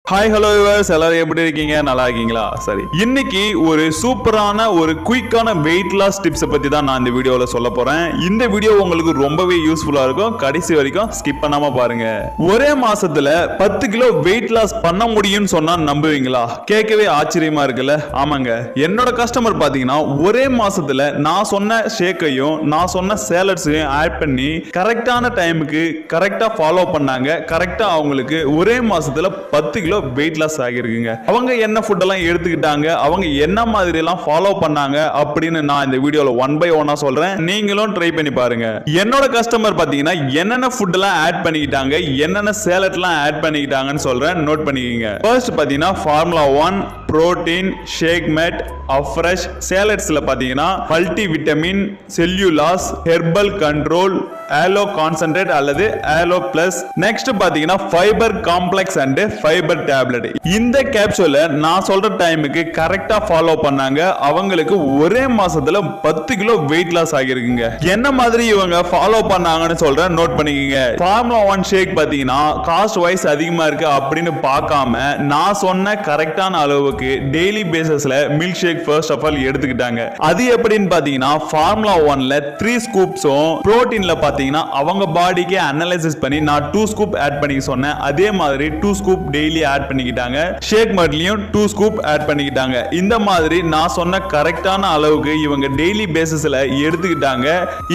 Hi hello viewers, எல்லாரும் எப்படி இருக்கீங்க? நல்லா இருக்கீங்களா? சரி, இன்னைக்கு ஒரு சூப்பரான ஒரு குயிக்கான வெயிட் லாஸ் டிப்ஸை பத்தி தான் நான் இந்த வீடியோவில் சொல்ல போறேன். இந்த வீடியோ உங்களுக்கு ரொம்பவே யூஸ்ஃபுல்லா இருக்கும். கடைசி வரைக்கும் ஸ்கிப் பண்ணாம பாருங்க. ஒரே மாசத்துல 10 கிலோ வெயிட் லாஸ் பண்ண முடியும்னு சொன்னா நம்புவீங்களா? கேட்கவே ஆச்சரியமா இருக்குல்ல? ஆமாங்க, என்னோட கஸ்டமர் பாத்தீங்கன்னா ஒரே மாசத்துல நான் சொன்ன ஷேக்கையும் நான் சொன்ன சேலட்ஸையும் ஆட் பண்ணி கரெக்டான டைமுக்கு கரெக்டா ஃபாலோ பண்ணாங்க. கரெக்டா அவங்களுக்கு ஒரே மாசத்துல 10 கிலோ வெயிட் லாஸ் ஆகிருக்குங்க. அவங்க என்ன ஃபுட் எல்லாம் எடுத்துக்கிட்டாங்க, அவங்க என்ன மாதிரி எல்லாம் ஃபாலோ பண்ணாங்க அப்படின்னு நான் இந்த வீடியோல 1 by 1 சொல்றேன். நீங்களும் ட்ரை பண்ணி பாருங்க. என்னோட கஸ்டமர் பாத்தீங்கன்னா என்னென்ன ஃபுட் எல்லாம் ஆட் பண்ணிக்கிட்டாங்க, என்னென்ன சேலட் எல்லாம் ஆட் பண்ணிக்கிட்டாங்கன்னு சொல்றேன், நோட் பண்ணிக்கங்க. ஃபர்ஸ்ட் பாத்தீங்கன்னா formula 1 protein shake mate afresh சேலட்ஸ்ல பாத்தீங்கன்னா multi vitamin cell u loss herbal control aloe concentrate அல்லது ஆலோ பிளஸ். நெக்ஸ்ட் பாத்தீங்கன்னா fibre complex and fibre tablet. இந்த கேப்சூலை நான் சொல்ற டைமுக்கு கரெக்டா ஃபாலோ பண்ணாங்க. அவங்களுக்கு ஒரே மாசத்துல 10 கிலோ வெயிட் லாஸ் ஆகிருக்குங்க. என்ன மாதிரி இவங்க ஃபாலோ பண்ணாங்கன்னு சொல்றேன், நோட் பண்ணிக்கங்க. ஃபார்முலா 1 ஷேக் பாத்தீங்கன்னா காஸ்ட் வைஸ் அதிகமா இருக்கு அப்படின்னு பார்க்காம நான் சொன்ன கரெக்டான அளவுக்கு டெய்லி பேசிஸ்ல milk shake first of all எடுத்துக்கிட்டாங்க. அது எப்படின்னு பாத்தீங்கன்னா ஃபார்முலா 1ல 3 ஸ்கூப்ஸும் புரோட்டீன்ல பாத்தீங்கன்னா அவங்க பாடிக்கு அனலைசிஸ் பண்ணி நான் 2 ஸ்கூப் ஆட் பண்ணி சொன்னேன். அதே மாதிரி 2 ஸ்கூப் டெய்லி ஆட் பண்ணிக்கிட்டாங்க. ஷேக் மட்லயும் 2 ஸ்கூப் ஆட் பண்ணிக்கிட்டாங்க. இந்த மாதிரி நான் சொன்ன கரெக்டான அளவுக்கு இவங்க டெய்லி பேசிஸ்ல எடுத்துக்கிட்டாங்க.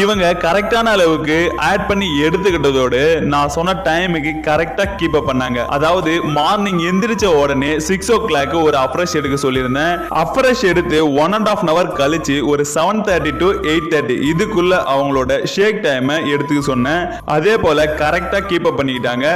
இவங்க கரெக்டான அளவுக்கு ஆட் பண்ணி எடுத்துக்கிட்டதோடு நான் சொன்ன டைமுக்கு கரெக்டா கீப் அப் பண்ணாங்க. அதாவது மார்னிங் எந்திரிச்ச உடனே 6 o'clock ஒரு அஃப்ரெஷ் எடுக்க சொல்லியிருந்தேன். அஃப்ரெஷ் எடுத்து 1.5 hour கழிச்சு ஒரு 7:30 to 8:30 இதுக்குள்ள அவங்களோட ஷேக் டைம் எடுத்துக்க சொன்னேன். அதே போல கரெக்டா கீப் அப் பண்ணிக்கிட்டாங்க.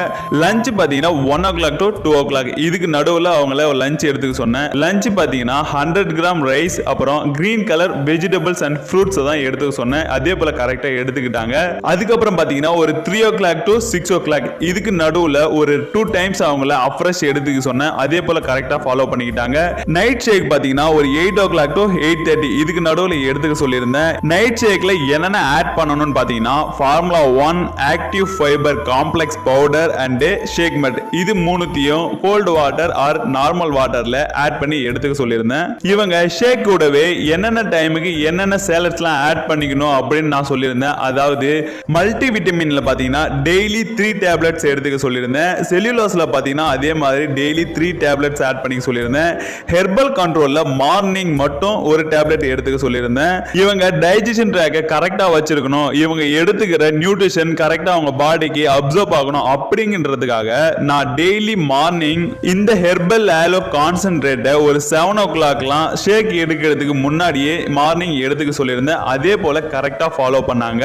லஞ்ச் பாத்தீங்கன்னா 1 o'clock to 2 o'clock இதுக்கு நடுவுல அவங்கள லஞ்ச் எடுத்துக்க சொன்னேன். லஞ்ச் பாத்தீங்கன்னா 100 கிராம் ரைஸ் அப்புறம் green colour vegetables and fruits தான் எடுத்துக்க சொன்னேன். அதே போல கரெக்டா எடுத்துக்கிட்டாங்க. அதுக்கப்புறம் பாத்தீங்கன்னா ஒரு 3 o'clock to 6 o'clock இதுக்கு நடுவுல ஒரு 2 times அவங்கள அஃப்ரெஷ் எடுத்துக்க சொன்னேன். அதே போல கரெக்டா ஃபாலோ பண்ணிக்கிட்டாங்க. நைட் ஷேக் பாத்தீங்கன்னா ஒரு 8 o'clock to 8:30 இதுக்கு நடுவுல எடுத்துக்க சொல்லியிருந்தேன். நைட் ஷேக்ல என்னென்ன ஆட் பண்ணணும்னு பாத்தீங்கன்னா formula 1 active fibre complex powder and shake mate இது மூணுத்தையும் கோல்ட் வாட்டர் ஆர் நார்மல் வாட்டர்ல ஆட் பண்ணி எடுத்துக்க சொல்லியிருந்தேன். இவங்க ஷேக் கூடவே என்னென்ன டைமுக்கு என்னென்ன சேலட்ஸ்லாம் ஆட் பண்ணிக்கணும் அப்படின்னு நான் சொல்லியிருந்தேன். அதாவது மல்டி விட்டமின்ல பாத்தீங்கன்னா டெய்லி 3 டேப்லெட்ஸ் எடுத்துக்க சொல்லியிருந்தேன். செல்லுலோஸ்ல பாத்தீங்கன்னா அதே மாதிரி டெய்லி 3 டேப்லெட்ஸ் ஆட் பண்ணிக்க சொல்லியிருந்தேன். ஹெர்பல் கண்ட்ரோல்ல மார்னிங் மட்டும் ஒரு டேப்லெட் எடுத்துக்க சொல்லியிருந்தேன். இவங்க டைஜஷன் ட்ராக்கை கரெக்டா வச்சிருக்கணும். இவங்க எடுத்துக்கிற நியூட்ரிஷன் கரெக்டா அவங்க பாடிக்கு அப்சர்வ் ஆகணும். அப்படிங்கிறதுக்காக நான் டெய்லி மார்னிங் இந்த ஹெர்பல் ஆலோ கான்சென்ட்ரேட்டை ஒரு 7 o'clockலாம் ஷேக் எடுக்கிறதுக்கு முன்னாடியே மார்னிங் எடுத்துக்க சொல்லியிருந்தேன். அதே போல கரெக்டா ஃபாலோ பண்ணாங்க.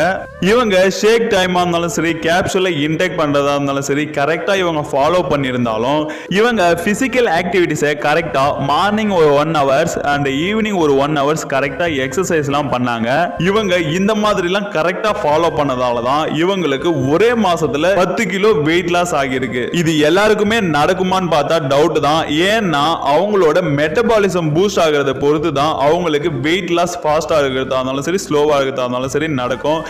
இவங்க ஷேக் டைமா இருந்தாலும் சரி, கேப்சூலை இன்டேக் பண்றதா இருந்தாலும் சரி, கரெக்டா இவங்க ஃபாலோ பண்ணியிருந்தாலும் இவங்க பிசிக்கல் ஆக்டிவிட்டிஸை கரெக்டா மார்னிங் ஒரு 1 hours அண்ட் ஈவினிங் ஒரு 1 hours கரெக்டா எக்ஸசைஸ்லாம் பண்ணாங்க. இவங்க இந்த மாதிரிலாம் கரெக்டா ஃபாலோ பண்ணதால தான் இவங்களுக்கு ஒரே மாசத்துல 10 கிலோ வெயிட் லாஸ் ஆகியிருக்கு. இது எல்லாருக்குமே நடக்குமான்னு பார்த்தா டவுட் தான். ஏன்னா அவங்களோட மெட்டபாலிசம் பூஸ்ட் ஆகிறத பொறுத்து தான் அவங்களுக்கு வெயிட் லாஸ் ஃபாஸ்டா இருக்கிறதா இருந்தாலும் சரி, ஸ்லோவா இருக்கிறதா இருந்தாலும் சரி நடக்கும்.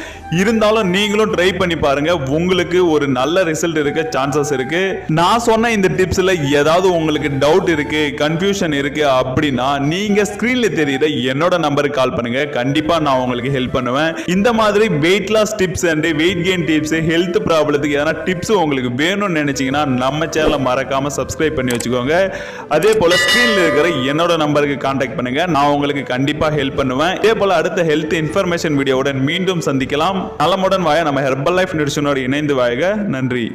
இருந்தாலும் நீங்களும் ட்ரை பண்ணி பாருங்க. உங்களுக்கு ஒரு நல்ல ரிசல்ட் இருக்க சான்சஸ் இருக்கு. நான் சொன்ன இந்த டிப்ஸ்ல ஏதாவது உங்களுக்கு டவுட் இருக்கு, கன்ஃபியூஷன் இருக்கு அப்படின்னா நீங்க ஸ்கிரீன்ல தெரியுற என்னோட நம்பருக்கு கால் பண்ணுங்க. கண்டிப்பா நான் உங்களுக்கு ஹெல்ப் பண்ணுவேன். இந்த மாதிரி weight loss tips and weight gain tips, health ப்ராப்ளத்துக்கு எதனா டிப்ஸ் உங்களுக்கு வேணும்னு நினைச்சீங்கன்னா நம்ம சேனலை மறக்காம சப்ஸ்கிரைப் பண்ணி வச்சுக்கோங்க. அதே போல ஸ்கிரீன்ல இருக்கிற என்னோட நம்பருக்கு கான்டாக்ட் பண்ணுங்க. நான் உங்களுக்கு கண்டிப்பா ஹெல்ப் பண்ணுவேன். இதே போல அடுத்த ஹெல்த் இன்ஃபர்மேஷன் வீடியோவுடன் மீண்டும் சந்திக்கலாம். நலமுடன் வாழ நம்ம ஹெர்பல் லைஃப் நியூட்ரிஷனோடு இணைந்து வாழ்க. நன்றி.